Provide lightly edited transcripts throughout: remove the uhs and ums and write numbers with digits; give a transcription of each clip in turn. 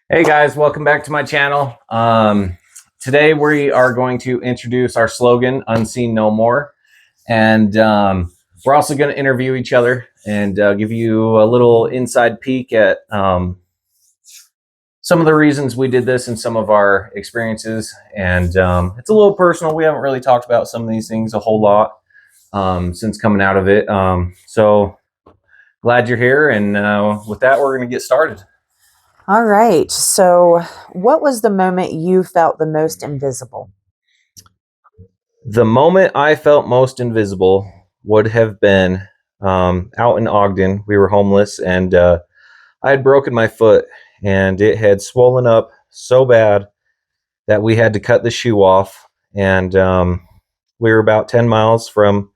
Hey guys, welcome back to my channel. Today we are going to introduce our slogan, Unseen No More. And we're also going to interview each other and give you a little inside peek at some of the reasons we did this and some of our experiences. And it's a little personal. We haven't really talked about some of these things a whole lot since coming out of it. So glad you're here. And with that, we're going to get started. All right. So, what was the moment you felt the most invisible? The moment I felt most invisible would have been out in Ogden. We were homeless, and I had broken my foot, and it had swollen up so bad that we had to cut the shoe off. And we were about 10 miles from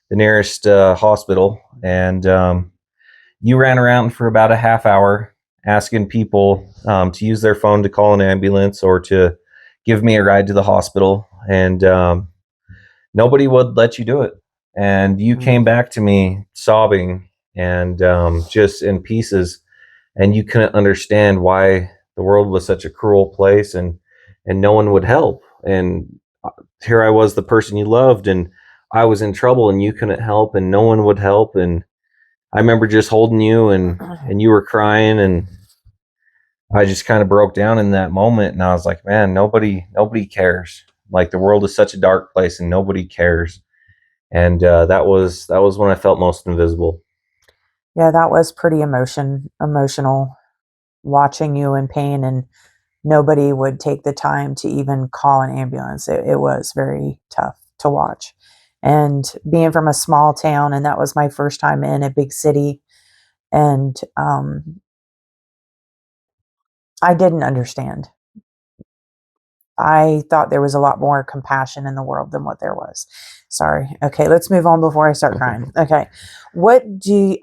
the nearest hospital. And you ran around for about a half hour asking people to use their phone to call an ambulance or to give me a ride to the hospital. And nobody would let you do it. And you came back to me sobbing and just in pieces. And you couldn't understand why the world was such a cruel place and no one would help. And here I was, the person you loved, and I was in trouble and you couldn't help and no one would help. And I remember just holding you and you were crying, and I just kind of broke down in that moment. And I was like, man, nobody cares. Like, the world is such a dark place and nobody cares. And that was when I felt most invisible. Yeah, that was pretty emotional watching you in pain, and nobody would take the time to even call an ambulance. It was very tough to watch. And being from a small town, and that was my first time in a big city, and I didn't understand. I thought there was a lot more compassion in the world than what there was. Sorry. Okay, let's move on before I start crying. Okay. What do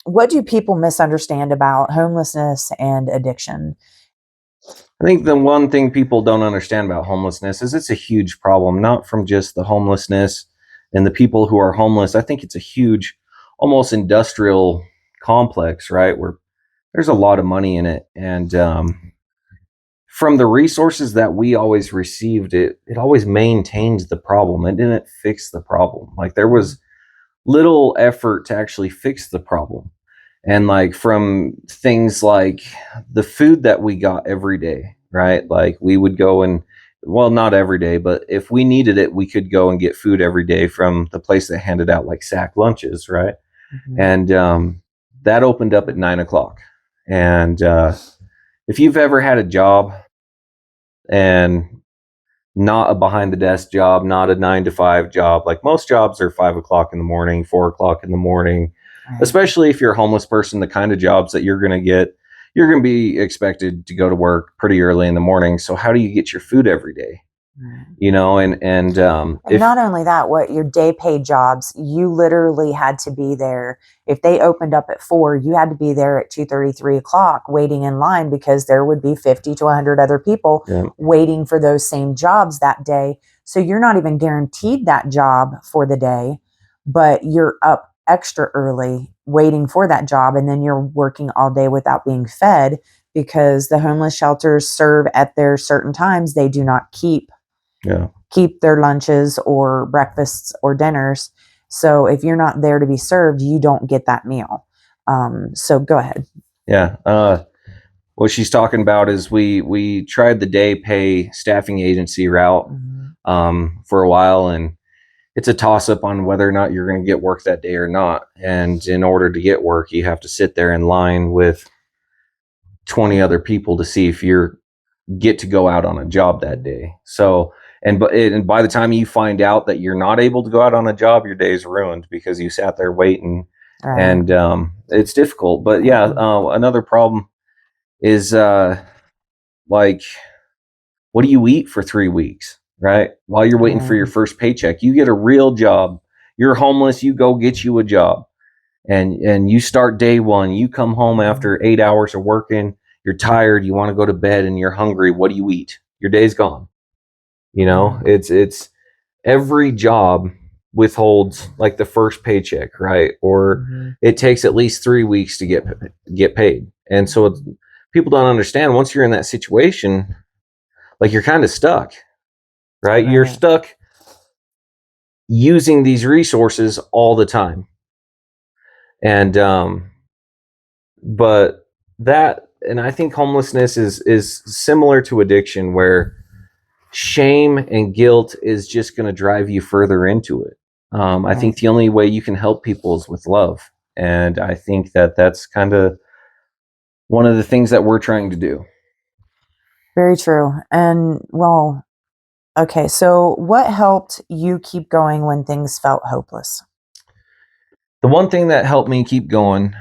what do people misunderstand about homelessness and addiction? I think the one thing people don't understand about homelessness is it's a huge problem, not from just the homelessness and the people who are homeless. I think it's a huge, almost industrial complex, right? Where there's a lot of money in it. And from the resources that we always received, it always maintains the problem. It didn't fix the problem. Like, there was little effort to actually fix the problem. And like, from things like the food that we got every day, right? Like, we would go and, well, not every day, but if we needed it, we could go and get food every day from the place that handed out like sack lunches, right? Mhm. And that opened up at 9 o'clock. And if you've ever had a job, and not a behind the desk job, not a 9 to 5 job. Like, most jobs are 5 o'clock in the morning, 4 o'clock in the morning, Right. especially if you're a homeless person. The kind of jobs that you're going to get, you're going to be expected to go to work pretty early in the morning. So how do you get your food every day? Right. You know, and And if not only that, what your day paid jobs, you literally had to be there. If they opened up at 4, you had to be there at 2:30, 3 o'clock, waiting in line, because there would be 50 to 100 other people yeah, waiting for those same jobs that day. So you're not even guaranteed that job for the day, but you're up extra early waiting for that job. And then you're working all day without being fed, because the homeless shelters serve at their certain times. They do not yeah, keep their lunches or breakfasts or dinners. So if you're not there to be served, you don't get that meal. So go ahead. yeah. What she's talking about is we tried the day pay staffing agency route Mhm. for a while, and it's a toss up on whether or not you're going to get work that day or not. And in order to get work, you have to sit there in line with 20 other people to see if you're get to go out on a job that day. So, and by the time you find out that you're not able to go out on a job, your day's ruined because you sat there waiting. Right. And it's difficult. But yeah, Mhm. another problem is like, what do you eat for 3 weeks, right? While you're waiting for your Right. first paycheck, you get a real job. You're homeless, you go get you a job, and you start day one. You come home Mhm. after 8 hours of working, you're tired, you want to go to bed, and you're hungry. What do you eat? Your day's gone. You know, Right. it's every job withholds like the first paycheck, right? Or Mhm. it takes at least 3 weeks to get paid. And so it's people don't understand, once you're in that situation, like, you're kind of stuck, right? You're Right. stuck using these resources all the time. And but that, and I think homelessness is similar to addiction, where shame and guilt is just going to drive you further into it. I Right. think the only way you can help people is with love, and I think that that's kind of one of the things that we're trying to do. Very true. And well, okay, so what helped you keep going when things felt hopeless? The one thing that helped me keep going,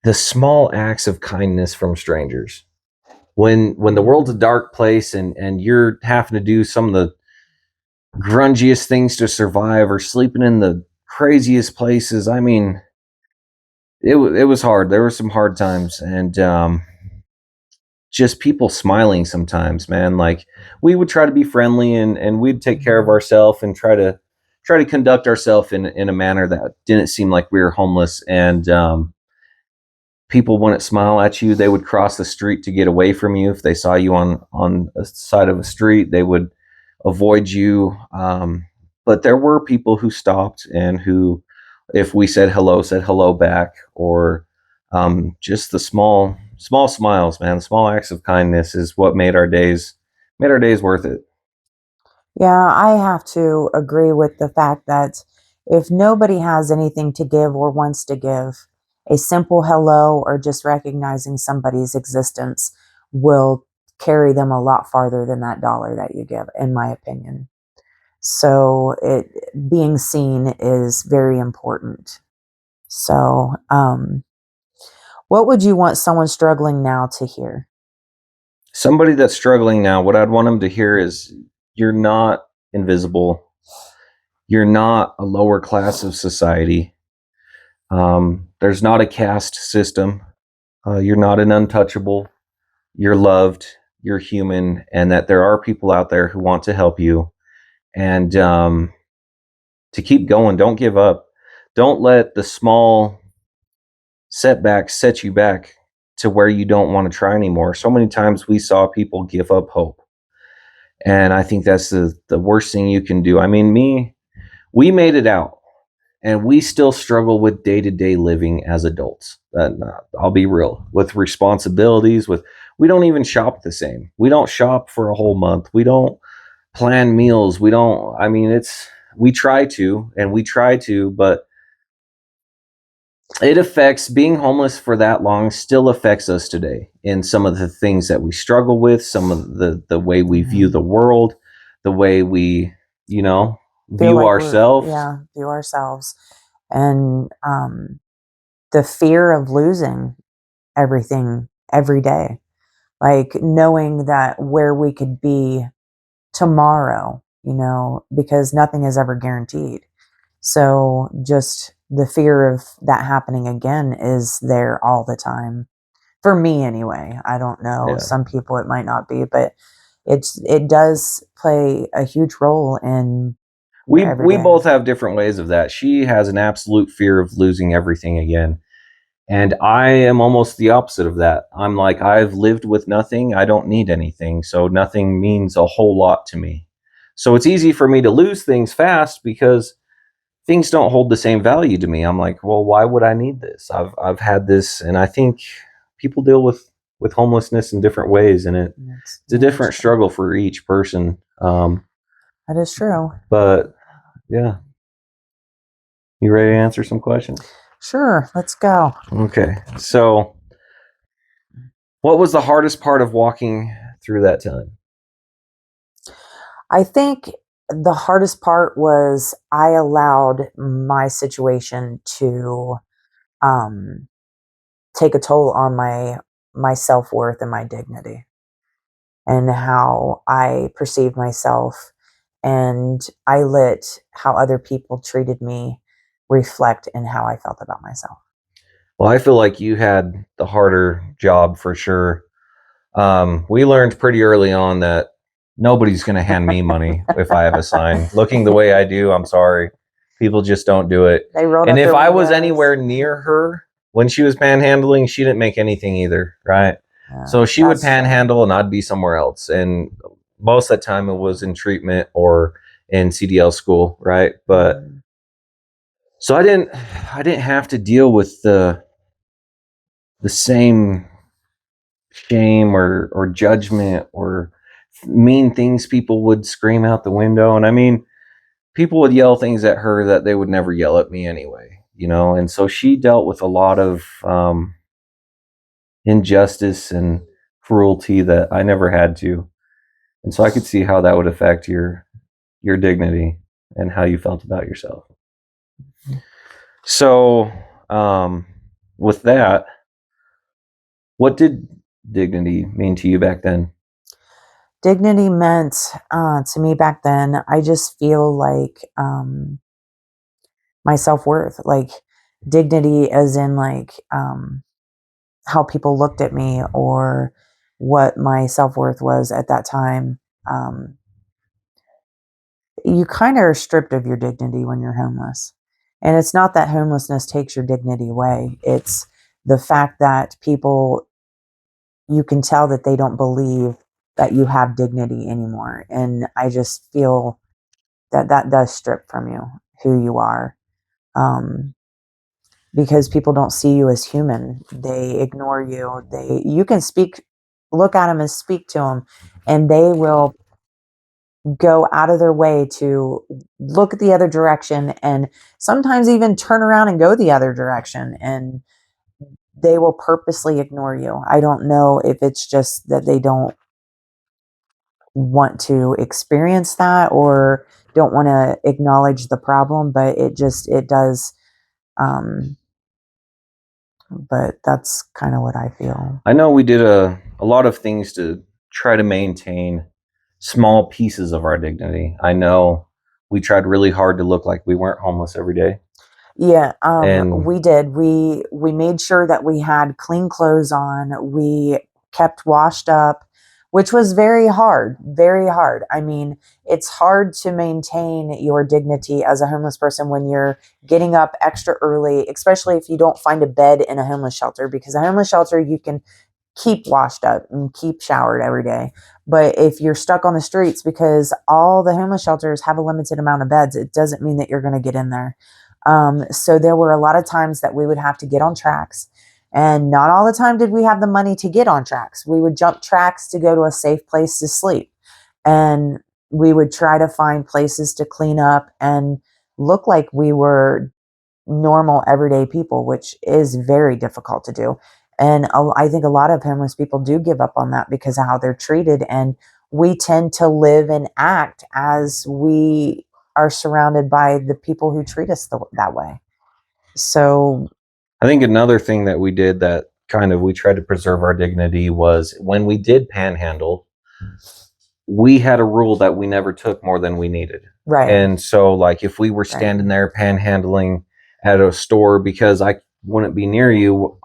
the small acts of kindness from strangers. When the world's a Mhm. dark place, and you're having to do some of the grungiest things to survive, or sleeping in the craziest places. I mean, it was hard. There were some hard times, and just people smiling sometimes, man. Like, we would try to be friendly, and we'd take care of Mhm. ourselves, and try to conduct ourselves in a manner that didn't seem like we were homeless. And people wouldn't smile at you. They would cross the street to get away from you. If they saw you on a side of a street, they would avoid you. But there were people who stopped, and who, if we said hello back, or just the small smiles, man. Small acts of kindness is what made our days worth it. Yeah, I have to agree with the fact that if nobody has anything to give or wants to give, a simple hello or just recognizing somebody's existence will carry them a lot farther than that dollar that you give, in my opinion. So it being seen is very important. So, what would you want someone struggling now to hear? Somebody that's struggling now, what I'd want them to hear is, you're not invisible. You're not a lower class of society. There's not a caste system. You're not an untouchable. You're loved. You're human, and that there are people out there who want to help you. And to keep going. Don't give up. Don't let the small setbacks set you back to where you don't want to try anymore. So many times we saw people give up hope, and I think that's the worst thing you can do. I mean, we made it out, and we still struggle with day to day living as adults. I'll be real, with responsibilities. With We don't even shop the same. We don't shop for a whole month. We don't plan meals. We don't. I mean, it's we try to, and we try to, but it affects, being homeless for that long still affects us today in some of the things that we struggle with, some of the way we view Mhm. the world, the way we, Feel view like we're, ourselves. yeah, view ourselves. And the fear of losing everything every day, like knowing that where we could be tomorrow, because nothing is ever guaranteed. So just the fear of that happening again is there all the time. For me anyway. I don't know. Yeah. Some people it might not be, but it does play a huge role in your We everyday. both have different ways of that. She has an absolute fear of losing everything again. And I am almost the opposite of that. I'm like, I've lived with nothing. I don't need anything. So nothing means a whole lot to me. So it's easy for me to lose things fast, because things don't hold the same value to me. I'm like, well, why would I need this? I've had this. And I think people deal with homelessness in different ways, and it's a Yeah, that's different true. struggle for each person. That is true. But yeah, you ready to answer some questions? Sure, let's go. Okay. So, what was the hardest part of walking through that time? I think the hardest part was I allowed my situation to um take a toll on my self-worth and my dignity and how I perceived myself, and I let how other people treated me reflect in how I felt about myself. Well, I feel like you had the harder job for sure. We learned pretty early on that nobody's going to hand me money if I have a sign. Looking the way I do, I'm sorry. People just don't do it. They rolled And up if their I was windows. anywhere near her, when she was panhandling, she didn't make anything either, right? So she would That's true. panhandle and I'd be somewhere else. And most of the time it was in treatment or in CDL school, right? But Mhm. so I didn't have to deal with the same shame or judgment or mean things people would scream out the window. And I mean, people would yell things at her that they would never yell at me anyway, you know? And so she dealt with a lot of injustice and cruelty that I never had to. And so I could see how that would affect your dignity and how you felt about yourself. So, um, with that, what did dignity mean to you back then? Dignity meant to me back then, I just feel like my self worth, like dignity, as in like how people looked at me or what my self worth was at that time. Um, you kind of are stripped of your dignity when you're homeless. And it's not that homelessness takes your dignity away, it's the fact that people, you can tell that they don't believe that you have dignity anymore. And I just feel that that does strip from you who you are. Um, because people don't see you as human. They ignore you. You can speak, look at them and speak to them, and they will go out of their way to look at the other direction and sometimes even turn around and go the other direction. And they will purposely ignore you. I don't know if it's just that they don't want to experience that or don't want to acknowledge the problem, but it does. Um, but that's kind of what I feel. I know we did a lot of things to try to maintain small pieces of our dignity. I know we tried really hard to look like we weren't homeless every day. Yeah, And we did. We made sure that we had clean clothes on. We kept washed up, which was very hard, very hard. I mean, it's hard to maintain your dignity as a homeless person when you're getting up extra early, especially if you don't find a bed in a homeless shelter, because a homeless shelter you can keep washed up and keep showered every day. But if you're stuck on the streets, because all the homeless shelters have a limited amount of beds, it doesn't mean that you're going to get in there. So there were a lot of times that we would have to get on tracks. And not all the time did we have the money to get on tracks. We would jump tracks to go to a safe place to sleep. And we would try to find places to clean up and look like we were normal everyday people, which is very difficult to do. And I think a lot of homeless people do give up on that because of how they're treated. And we tend to live and act as we are surrounded by the people who treat us that way. So, I think another thing that we did that kind of we tried to preserve our dignity was when we did panhandle, we had a rule that we never took more than we needed. right, And so, like, if we were right, standing there panhandling at a store because I wouldn't be near you,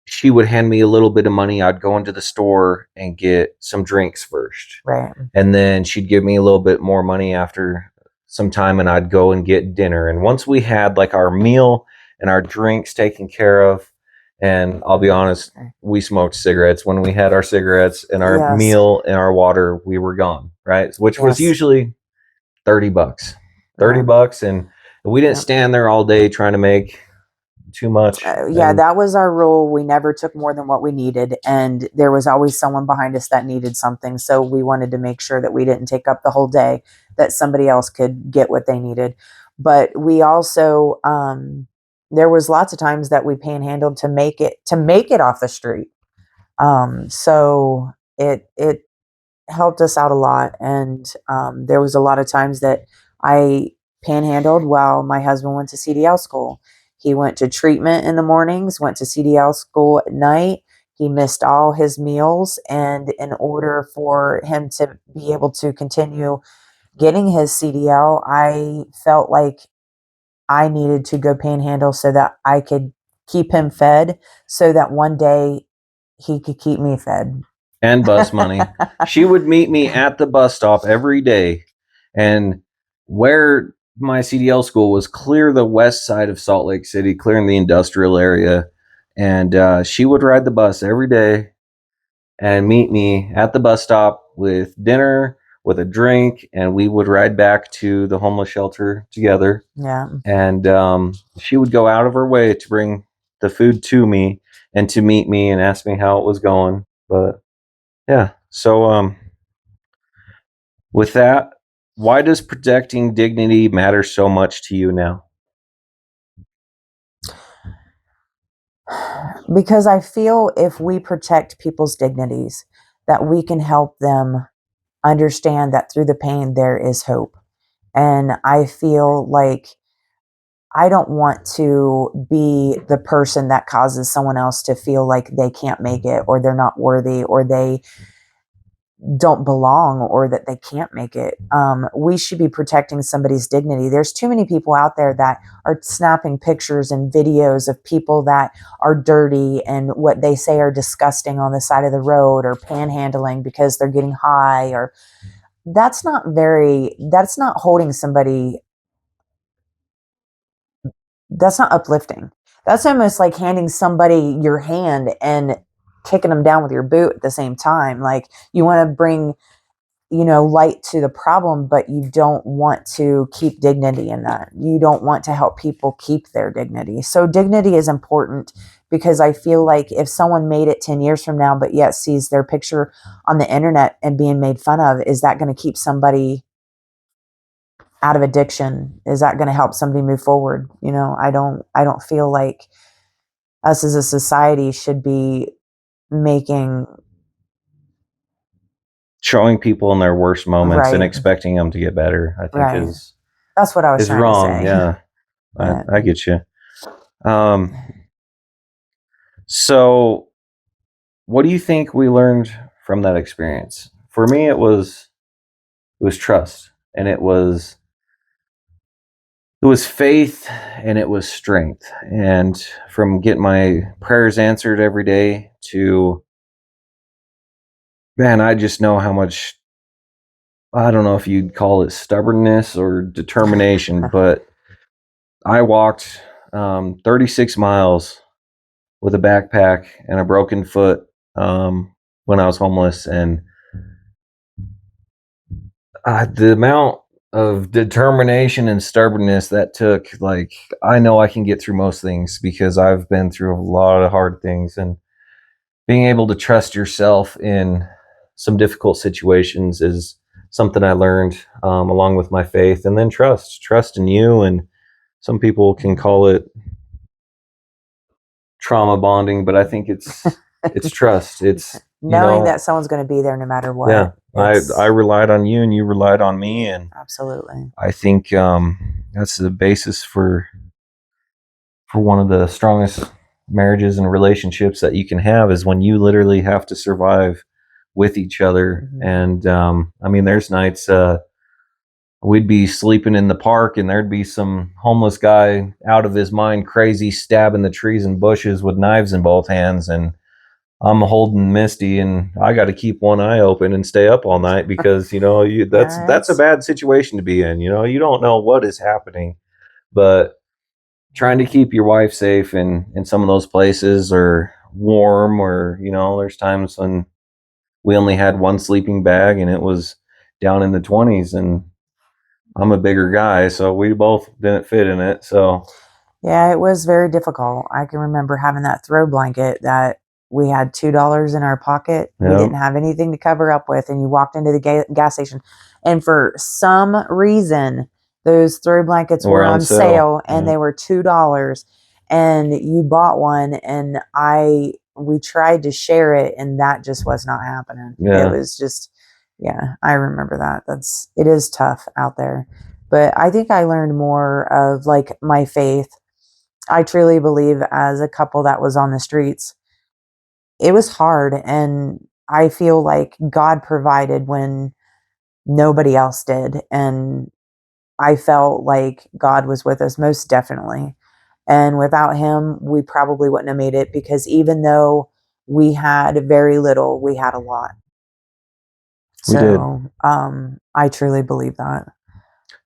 she would hand me a little bit of money. I'd go into the store and get some drinks first. right, And then she'd give me a little bit more money after some time and I'd go and get dinner. And once we had like our meal and our drinks taken care of, and I'll be honest, right. we smoked cigarettes. When we had our cigarettes and our Yes, meal and our water, we were gone, right? Which was yes, usually 30 bucks. 30 yeah, bucks and we didn't yeah. stand there all day trying to make too much. Yeah, And that was our rule. We never took more than what we needed, and there was always someone behind us that needed something. So we wanted to make sure that we didn't take up the whole day, that somebody else could get what they needed. But we also, there was lots of times that we panhandled to make it off the street. So it helped us out a lot. And there was a lot of times that I panhandled while my husband went to CDL school. He went to treatment in the mornings, went to CDL school at night. He missed all his meals. And in order for him to be able to continue getting his CDL, I felt like I needed to go panhandle so that I could keep him fed, so that one day he could keep me fed. bus money. She would meet me at the bus stop every day. And where my CDL school was clear the west side of Salt Lake City, clearing the industrial area. And she would ride the bus every day and meet me at the bus stop with dinner, with a drink, and we would ride back to the homeless shelter together. Yeah. And she would go out of her way to bring the food to me and to meet me and ask me how it was going. But yeah, so with that, why does protecting dignity matter so much to you now? Because I feel if we protect people's dignities, that we can help them understand that through the pain there is hope. And I feel like I don't want to be the person that causes someone else to feel like they can't make it, or they're not worthy, or they don't belong, or that they can't make it. We should be protecting somebody's dignity. There's too many people out there that are snapping pictures and videos of people that are dirty and what they say are disgusting on the side of the road, or panhandling because they're getting high, or that's not holding somebody, that's not uplifting. That's almost like handing somebody your hand and kicking them down with your boot at the same time. Like, you want to bring, light to the problem, but you don't want to keep dignity in that. You don't want to help people keep their dignity. So dignity is important, because I feel like if someone made it 10 years from now, but yet sees their picture on the internet and being made fun of, is that going to keep somebody out of addiction? Is that going to help somebody move forward? I don't feel like us as a society should be making Showing people in their worst moments and right, expecting them to get better, I think right. That's what I was is trying to wrong. say. Yeah, But I get you. Um, so, what do you think we learned from that experience? For me, it was trust, and it was faith, and it was strength. And from getting my prayers answered every day to, man, I just know how much, I don't know if you'd call it stubbornness or determination, but I walked 36 miles with a backpack and a broken foot when I was homeless. And the amount of determination and stubbornness that took, like, I know I can get through most things because I've been through a lot of hard things. And being able to trust yourself in some difficult situations is something I learned, along with my faith. And then trust in you. And some people can call it trauma bonding, but I think it's trust. It's, knowing that someone's going to be there no matter yeah, what, I it's relied on you and you relied on me, and absolutely. I think that's the basis for one of the strongest marriages and relationships that you can have, is when you literally have to survive with each other. Mhm. And I mean, there's nights we'd be sleeping in the park and there'd be some homeless guy out of his mind crazy stabbing the trees and bushes with knives in both hands, and I'm holding Misty, and I got to keep one eye open and stay up all night because Yeah, that's a bad situation to be in. You don't know what is happening, but trying to keep your wife safe in some of those places, or warm, or there's times when we only had one sleeping bag and it was down in the 20s, and I'm a bigger guy, so we both didn't fit in it. So yeah, it was very difficult. I can remember having that throw blanket that we had $2 in our pocket. We yeah, didn't have anything to cover up with, and you walked into the gas station, and for some reason, those throw blankets we're were on on sale. sale, and Yeah, they were $2, and you bought one, and we tried to share it, and that just was not happening. It yeah. was just, yeah, I remember that. It is tough out there. But I think I learned more of like my faith. I truly believe, as a couple that was on the streets, it was hard. And I feel like God provided when nobody else did. And I felt like God was with us, most definitely. And without Him, we probably wouldn't have made it, because even though we had very little, we had a lot. We did. So I truly believe that.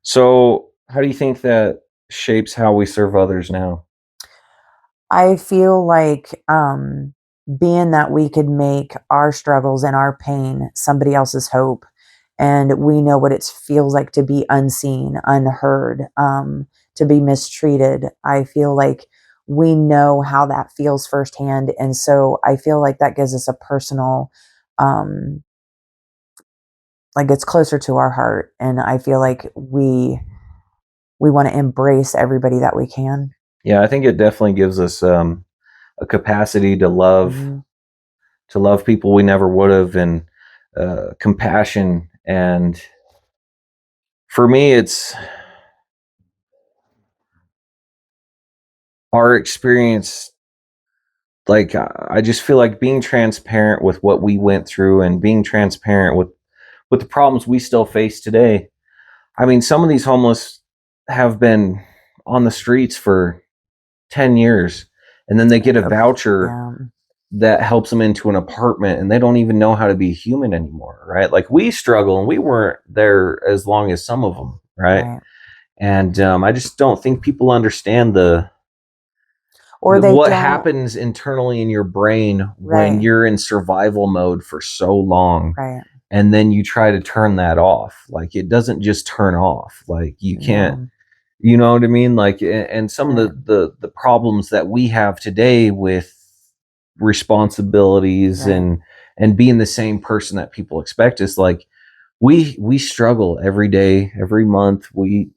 So How do you think that shapes how we serve others now? I feel like, being that we could make our struggles and our pain somebody else's hope, and we know what it feels like to be unseen, unheard, to be mistreated. I feel like we know how that feels firsthand, and so I feel like that gives us a personal, um, like it's closer to our heart, and I feel like we want to embrace everybody that we can. Yeah, I think it definitely gives us a capacity Hmm. to love people we never would have, and compassion. And for me, it's our experience. Like I just feel like being transparent with what we went through, and being transparent with the problems we still face today. I mean, some of these homeless have been on the streets for 10 years, and then they get a voucher Yeah, that helps them into an apartment, and they don't even know how to be human anymore, right? Like we struggle, and we weren't there as long as some of them, right? right. And I just don't think people understand Or the they what don't. happens internally in your brain when Right, you're in survival mode for so long, right. and then you try to turn that off. Like it doesn't just turn off. Like you can't, No, you know what I mean? Like, and some of right, the problems that we have today with responsibilities right. and being the same person that people expect is like we struggle every day, every month. We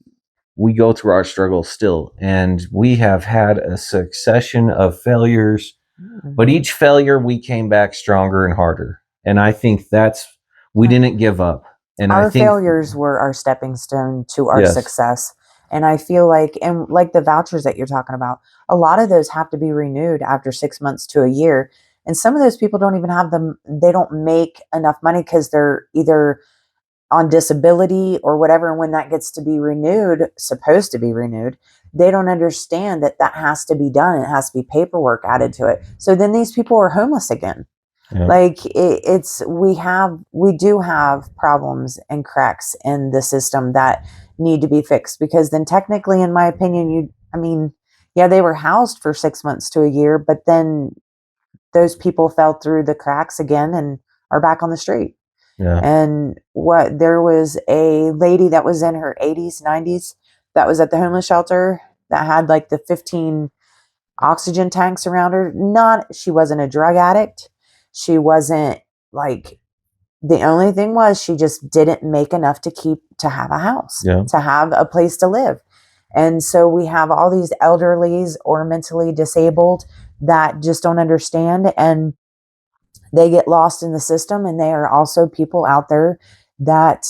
go through our struggles still, and we have had a succession of failures, but Mhm. each failure we came back stronger and harder. And I think that's, we Right. didn't give up. And I Our think, failures were our stepping stone to our yes, success. And I feel like, and like the vouchers that you're talking about, a lot of those have to be renewed after 6 months to a year. And some of those people don't even have them, they don't make enough money because they're either on disability or whatever. And when that gets to be renewed, supposed to be renewed, they don't understand that that has to be done. It has to be paperwork added to it. So then these people are homeless again. yeah, Like it's we do have problems and cracks in the system that need to be fixed, because then technically, in my opinion, you I mean, yeah, they were housed for 6 months to a year, but then those people fell through the cracks again and are back on the street. yeah, And what there was a lady that was in her 80s, 90s that was at the homeless shelter that had like the 15 oxygen tanks around her. Not, she wasn't a drug addict. She wasn't like, the only thing was she just didn't make enough to have a house, yeah, to have a place to live. And so we have all these elderlies or mentally disabled that just don't understand, and they get lost in the system. And they are also people out there that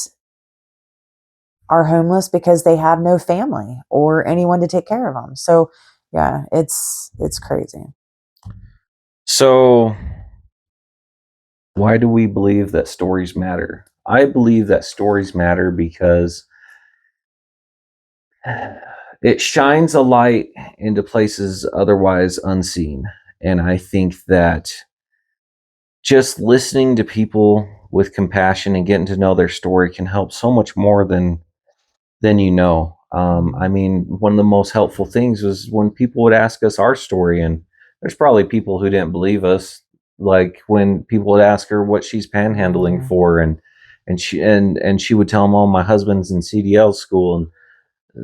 are homeless because they have no family or anyone to take care of them. So yeah, it's crazy. so why do we believe that stories matter? I believe that stories matter because it shines a light into places otherwise unseen. And I think that just listening to people with compassion and getting to know their story can help so much more than you know. I Mhm. mean, one of the most helpful things was when people would ask us our story, and there's probably people who didn't believe us. Like when people would ask her what she's panhandling Yeah. for, and she would tell them, "Oh, my husband's in CDL school," and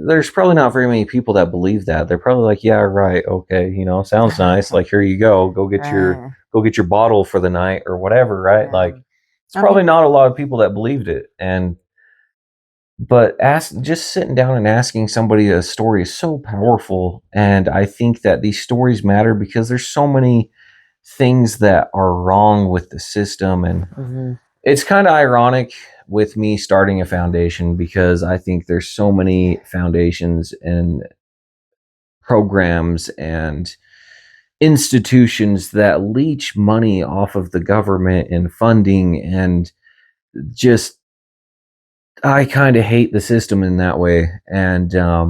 there's probably not very many people that believe that. They're probably like, "Yeah, right, okay, sounds nice. Like, here you go, Right. go get your bottle for the night or whatever." Right? Yeah. Like, it's I probably mean, not a lot of people that believed it, and but just sitting down and asking somebody a story is so powerful. And I think that these stories matter because there's so many things that are wrong with the system. And mhm. it's kind of ironic with me starting a foundation, because I think there's so many foundations and programs and institutions that leech money off of the government and funding, and just I kind of hate the system in that way. And I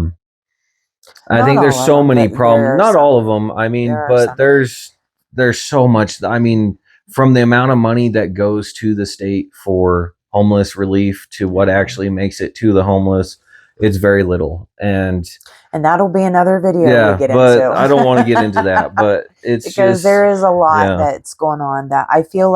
Not think there's all of so them, many but problems. there are Not all of some. them. I There mean, are but some. there's so much. I mean, from the amount of money that goes to the state for homeless relief to what Yeah. actually makes it to the homeless, it's very little. And that'll be another video we Yeah, get but into. I don't want to get into that. But it's Because just, there is a lot yeah, that's going on that I feel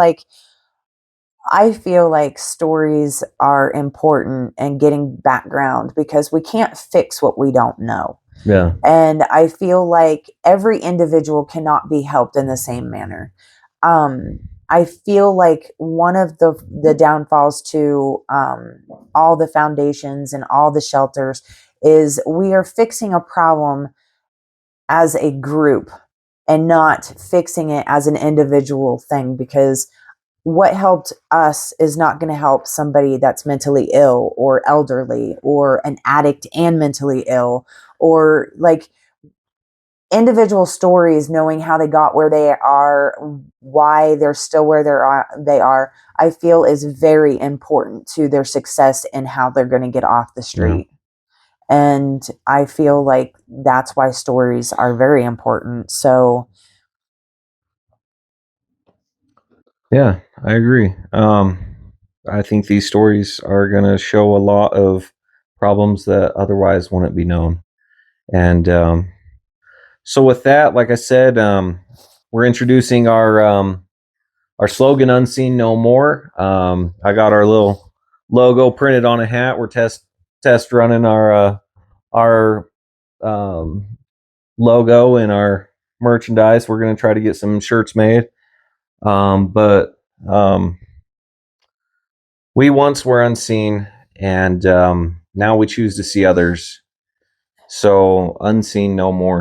like stories are important and getting background because we can't fix what we don't know. yeah, And I feel like every individual cannot be helped in the same manner. I feel like one of the downfalls to all the foundations and all the shelters is we are fixing a problem as a group and not fixing it as an individual thing, because what helped us is not going to help somebody that's mentally ill or elderly or an addict and mentally ill, or like individual stories, knowing how they got where they are, why they're still where they are, I feel is very important to their success and how they're going to get off the yeah, street. And I feel like that's why stories are very important. So, yeah. I agree. I think these stories are going to show a lot of problems that otherwise wouldn't be known. And so, with that, like I said, we're introducing our slogan, "Unseen No More." I got our little logo printed on a hat. We're test running our um, logo and our merchandise. We're going to try to get some shirts made. But we once were unseen, and now we choose to see others. So, unseen no more.